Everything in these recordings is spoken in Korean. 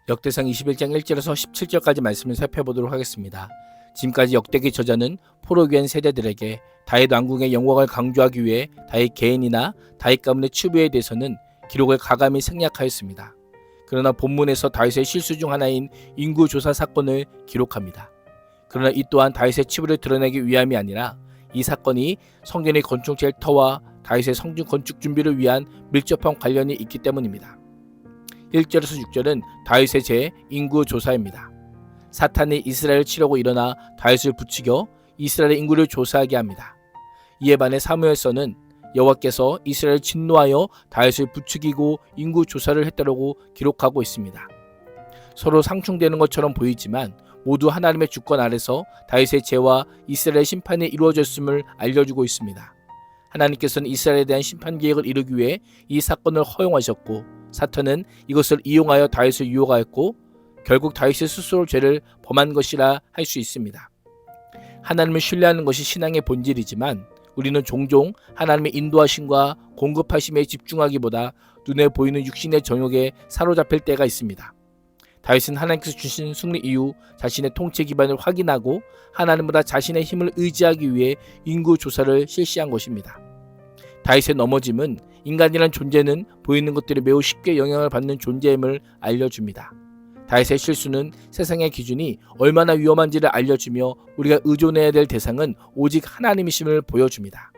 역대상 21장 1절에서 17절까지 말씀을 살펴보도록 하겠습니다. 지금까지 역대기 저자는 포로기한 세대들에게 다윗 왕궁의 영광을 강조하기 위해 다윗 개인이나 다윗 가문의 추부에 대해서는 기록을 가감히 생략하였습니다. 그러나 본문에서 다윗의 실수 중 하나인 인구조사 사건을 기록합니다. 그러나 이 또한 다윗의 치부를 드러내기 위함이 아니라 이 사건이 성전의 건축 젤터와 다윗의 성전 건축 준비를 위한 밀접한 관련이 있기 때문입니다. 1절에서 6절은 다윗의 재인구조사입니다. 사탄이 이스라엘을 치려고 일어나 다윗을 부추겨 이스라엘의 인구를 조사하게 합니다. 이에 반해 사무엘서는 여호와께서 이스라엘을 진노하여 다윗을 부추기고 인구조사를 했다고 기록하고 있습니다. 서로 상충되는 것처럼 보이지만 모두 하나님의 주권 아래서 다윗의 죄와 이스라엘의 심판이 이루어졌음을 알려주고 있습니다. 하나님께서는 이스라엘에 대한 심판 계획을 이루기 위해 이 사건을 허용하셨고 사탄은 이것을 이용하여 다윗을 유혹하였고 결국 다윗이 스스로 죄를 범한 것이라 할 수 있습니다. 하나님을 신뢰하는 것이 신앙의 본질이지만 우리는 종종 하나님의 인도하심과 공급하심에 집중하기보다 눈에 보이는 육신의 정욕에 사로잡힐 때가 있습니다. 다윗은 하나님께서 주신 승리 이후 자신의 통치 기반을 확인하고 하나님보다 자신의 힘을 의지하기 위해 인구조사를 실시한 것입니다. 다윗의 넘어짐은 인간이란 존재는 보이는 것들이 매우 쉽게 영향을 받는 존재임을 알려줍니다. 다윗의 실수는 세상의 기준이 얼마나 위험한지를 알려주며 우리가 의존해야 될 대상은 오직 하나님이심을 보여줍니다.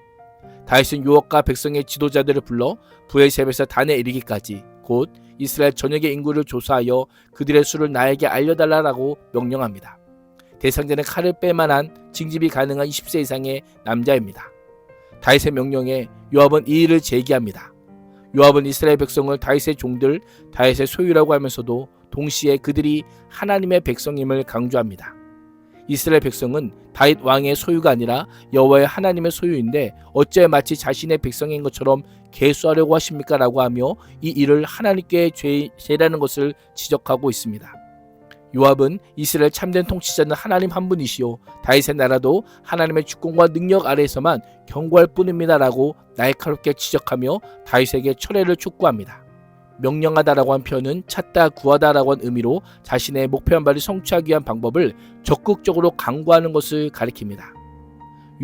다윗은 요압과 백성의 지도자들을 불러 브엘셰바에서 단에 이르기까지 곧 이스라엘 전역의 인구를 조사하여 그들의 수를 나에게 알려달라고 명령합니다. 대상자는 칼을 뺄만한 징집이 가능한 20세 이상의 남자입니다. 다윗의 명령에 요압은 이 일을 제기합니다. 요압은 이스라엘 백성을 다윗의 종들, 다윗의 소유라고 하면서도 동시에 그들이 하나님의 백성임을 강조합니다. 이스라엘 백성은 다윗 왕의 소유가 아니라 여호와의 하나님의 소유인데 어째 마치 자신의 백성인 것처럼 계수하려고 하십니까? 라고 하며 이 일을 하나님께 죄라는 것을 지적하고 있습니다. 요압은 이스라엘 참된 통치자는 하나님 한 분이시오 다윗의 나라도 하나님의 주권과 능력 아래에서만 경고할 뿐입니다 라고 날카롭게 지적하며 다윗에게 철회를 촉구합니다. 명령하다라고 한 표현은 찾다 구하다라고 한 의미로 자신의 목표한 바를 성취하기 위한 방법을 적극적으로 강구하는 것을 가리킵니다.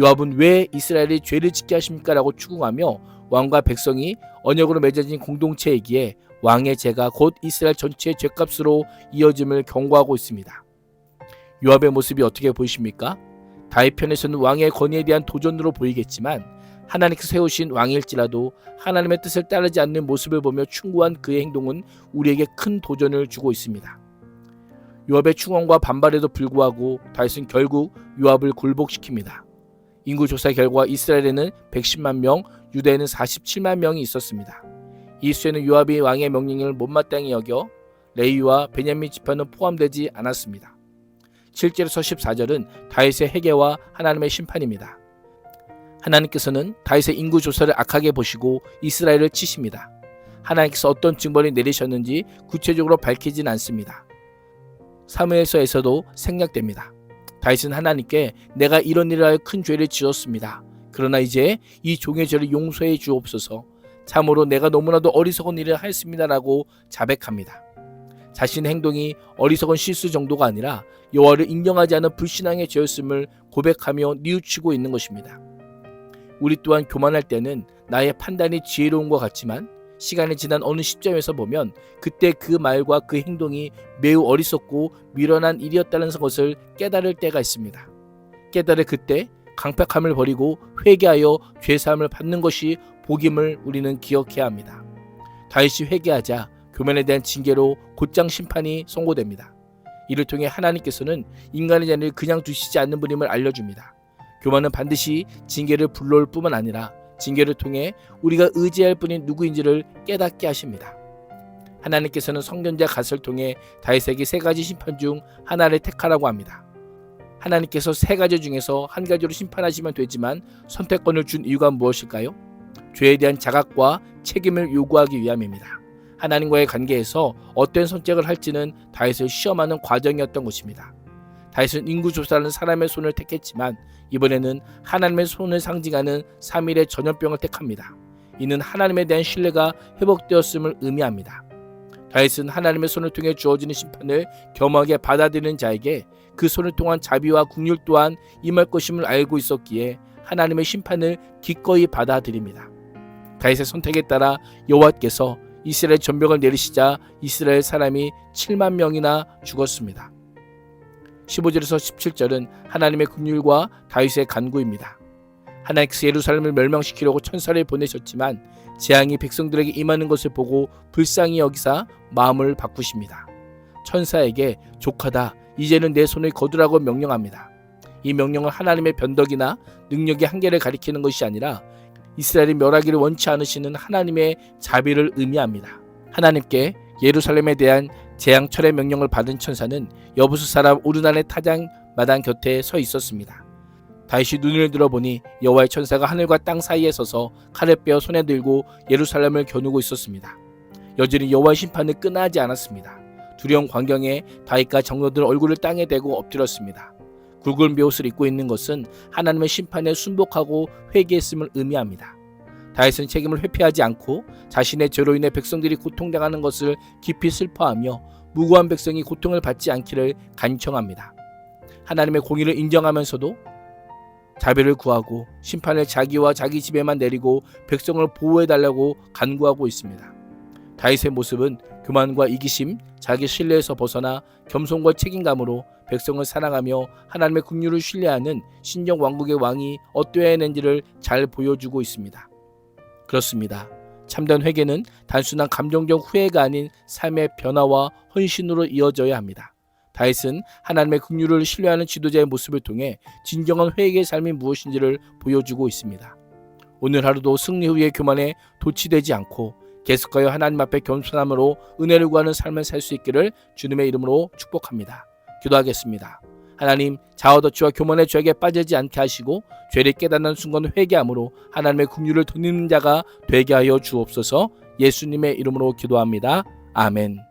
요압은 왜 이스라엘이 죄를 짓게 하십니까? 라고 추궁하며 왕과 백성이 언약으로 맺어진 공동체이기에 왕의 죄가 곧 이스라엘 전체의 죄값으로 이어짐을 경고하고 있습니다. 요압의 모습이 어떻게 보이십니까? 다윗 편에서는 왕의 권위에 대한 도전으로 보이겠지만 하나님께서 세우신 왕일지라도 하나님의 뜻을 따르지 않는 모습을 보며 충고한 그의 행동은 우리에게 큰 도전을 주고 있습니다. 요압의 충원과 반발에도 불구하고 다윗은 결국 요압을 굴복시킵니다. 인구조사 결과 이스라엘에는 110만 명, 유다에는 47만 명이 있었습니다. 이 수에는 요압이 왕의 명령을 못마땅히 여겨 레위와 베냐민 지파는 포함되지 않았습니다. 7절에서 14절은 다윗의 회개와 하나님의 심판입니다. 하나님께서는 다윗의 인구조사를 악하게 보시고 이스라엘을 치십니다. 하나님께서 어떤 징벌을 내리셨는지 구체적으로 밝히진 않습니다. 사무엘서에서도 생략됩니다. 다윗은 하나님께 내가 이런 일을 하여 큰 죄를 지었습니다. 그러나 이제 이 종의 죄를 용서해 주옵소서. 참으로 내가 너무나도 어리석은 일을 하였습니다 라고 자백합니다. 자신의 행동이 어리석은 실수 정도가 아니라 여호와를 인정하지 않은 불신앙의 죄였음을 고백하며 뉘우치고 있는 것입니다. 우리 또한 교만할 때는 나의 판단이 지혜로운 것 같지만 시간이 지난 어느 시점에서 보면 그때 그 말과 그 행동이 매우 어리석고 미련한 일이었다는 것을 깨달을 때가 있습니다. 깨달을 그때 강팍함을 버리고 회개하여 죄사함을 받는 것이 복임을 우리는 기억해야 합니다. 다윗이 회개하자 교만에 대한 징계로 곧장 심판이 선고됩니다. 이를 통해 하나님께서는 인간의 자녀를 그냥 두시지 않는 분임을 알려줍니다. 교만은 반드시 징계를 불러올 뿐만 아니라 징계를 통해 우리가 의지할 분이 누구인지를 깨닫게 하십니다. 하나님께서는 선견자 갓을 통해 다윗에게 세 가지 심판 중 하나를 택하라고 합니다. 하나님께서 세 가지 중에서 한 가지로 심판하시면 되지만 선택권을 준 이유가 무엇일까요? 죄에 대한 자각과 책임을 요구하기 위함입니다. 하나님과의 관계에서 어떤 선택을 할지는 다윗을 시험하는 과정이었던 것입니다. 다윗은 인구조사라는 사람의 손을 택했지만 이번에는 하나님의 손을 상징하는 3일의 전염병을 택합니다. 이는 하나님에 대한 신뢰가 회복되었음을 의미합니다. 다윗은 하나님의 손을 통해 주어지는 심판을 겸하게 받아들이는 자에게 그 손을 통한 자비와 긍휼 또한 임할 것임을 알고 있었기에 하나님의 심판을 기꺼이 받아들입니다. 다윗의 선택에 따라 여호와께서 이스라엘 전병을 내리시자 이스라엘 사람이 7만 명이나 죽었습니다. 15절에서 17절은 하나님의 긍휼과 다윗의 간구입니다. 하나님께서 예루살렘을 멸망시키려고 천사를 보내셨지만 재앙이 백성들에게 임하는 것을 보고 불쌍히 여기사 마음을 바꾸십니다. 천사에게 족하다, 이제는 내 손을 거두라고 명령합니다. 이 명령은 하나님의 변덕이나 능력의 한계를 가리키는 것이 아니라 이스라엘이 멸하기를 원치 않으시는 하나님의 자비를 의미합니다. 하나님께 예루살렘에 대한 재앙철의 명령을 받은 천사는 여부수 사람 오르난의 타작마당 곁에 서 있었습니다. 다윗이 눈을 들어보니 여호와의 천사가 하늘과 땅 사이에 서서 칼을 빼어 손에 들고 예루살렘을 겨누고 있었습니다. 여전히 여호와의 심판은 끝나지 않았습니다. 두려운 광경에 다윗과 장로들 얼굴을 땅에 대고 엎드렸습니다. 굵은 베옷을 입고 있는 것은 하나님의 심판에 순복하고 회개했음을 의미합니다. 다윗은 책임을 회피하지 않고 자신의 죄로 인해 백성들이 고통당하는 것을 깊이 슬퍼하며 무고한 백성이 고통을 받지 않기를 간청합니다. 하나님의 공의를 인정하면서도 자비를 구하고 심판을 자기와 자기 집에만 내리고 백성을 보호해달라고 간구하고 있습니다. 다윗의 모습은 교만과 이기심, 자기 신뢰에서 벗어나 겸손과 책임감으로 백성을 사랑하며 하나님의 긍휼을 신뢰하는 신정 왕국의 왕이 어떠해야 하는지를 잘 보여주고 있습니다. 그렇습니다. 참된 회개는 단순한 감정적 후회가 아닌 삶의 변화와 헌신으로 이어져야 합니다. 다윗은 하나님의 긍휼을 신뢰하는 지도자의 모습을 통해 진정한 회개의 삶이 무엇인지를 보여주고 있습니다. 오늘 하루도 승리 후의 교만에 도취되지 않고 계속하여 하나님 앞에 겸손함으로 은혜를 구하는 삶을 살 수 있기를 주님의 이름으로 축복합니다. 기도하겠습니다. 하나님, 자아도취와 교만의 죄악에 빠지지 않게 하시고 죄를 깨닫는 순간 회개함으로 하나님의 긍휼을 덧입는 자가 되게 하여 주옵소서. 예수님의 이름으로 기도합니다. 아멘.